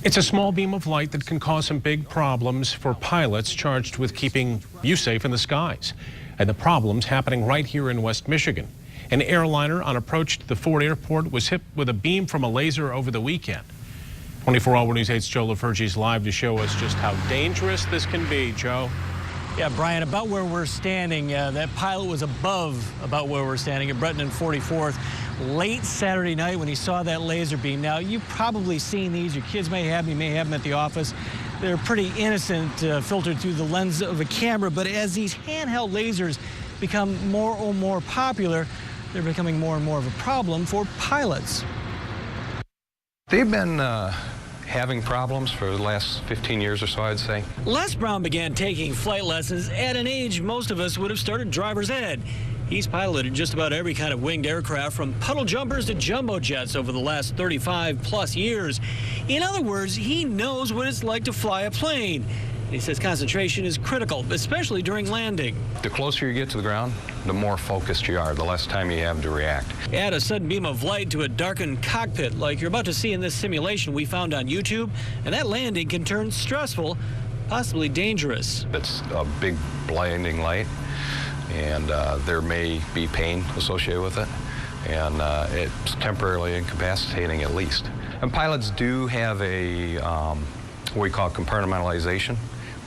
It's a small beam of light that can cause some big problems for pilots charged with keeping you safe in the skies. And the problem's happening right here in West Michigan. An airliner on approach to the Ford airport was hit with a beam from a laser over the weekend. 24 Hour News 8's Joe LaFurgey's live to show us just how dangerous this can be, Joe. Yeah, Brian, about where we're standing, that pilot was above about where we're standing at Breton and 44th late Saturday night when he saw that laser beam. Now, you've probably seen these. Your kids may have them. You may have them at the office. They're pretty innocent, filtered through the lens of a camera. But as these handheld lasers become more and more popular, they're becoming more and more of a problem for pilots. They've been having problems for the last 15 years or so, I'd say. Les Brown began taking flight lessons at an age most of us would have started driver's ed. He's piloted just about every kind of winged aircraft, from puddle jumpers to jumbo jets, over the last 35+ years. In other words, he knows what it's like to fly a plane. He says concentration is critical, especially during landing. The closer you get to the ground, the more focused you are, the less time you have to react. Add a sudden beam of light to a darkened cockpit like you're about to see in this simulation we found on YouTube, and that landing can turn stressful, possibly dangerous. It's a big blinding light, and there may be pain associated with it, and it's temporarily incapacitating at least. And pilots do have a what we call compartmentalization,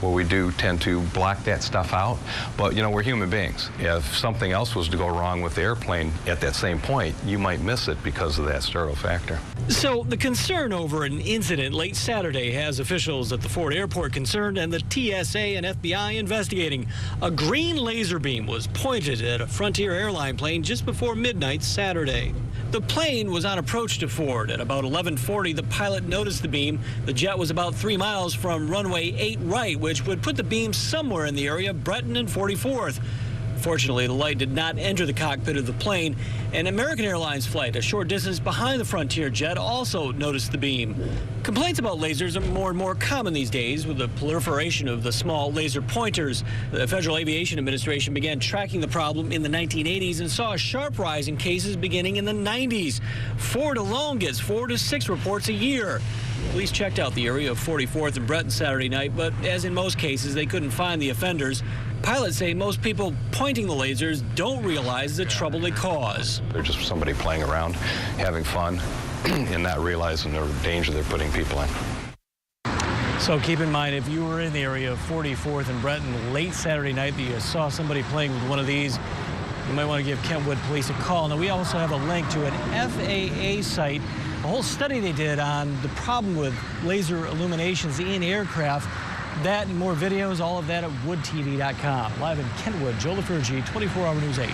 where we do tend to block that stuff out. But, you know, we're human beings. If something else was to go wrong with the airplane at that same point, you might miss it because of that startle factor. So the concern over an incident late Saturday has officials at the Ford airport concerned, and the TSA and FBI investigating. A green laser beam was pointed at a Frontier airline plane just before midnight Saturday. The plane was on approach to Ford. At about 11:40, the pilot noticed the beam. The jet was about 3 miles from runway 8 right, which would put the beam somewhere in the area of Breton and 44th. Fortunately, the light did not enter the cockpit of the plane. An American Airlines flight a short distance behind the Frontier jet also noticed the beam. Complaints about lasers are more and more common these days with the proliferation of the small laser pointers. The Federal Aviation Administration began tracking the problem in the 1980s and saw a sharp rise in cases beginning in the 90s. Ford alone gets 4 to 6 reports a year. Police checked out the area of 44th and Breton Saturday night, but as in most cases, they couldn't find the offenders. Pilots say most people pointing the lasers don't realize the trouble they cause. They're just somebody playing around, having fun, and not realizing the danger they're putting people in. So keep in mind, if you were in the area of 44th and Breton late Saturday night that you saw somebody playing with one of these, you might want to give Kentwood Police a call. Now, we also have a link to an FAA site, a whole study they did on the problem with laser illuminations in aircraft. That and more videos, all of that at woodtv.com. Live in Kentwood, Joe LaFurgey, 24 Hour News 8.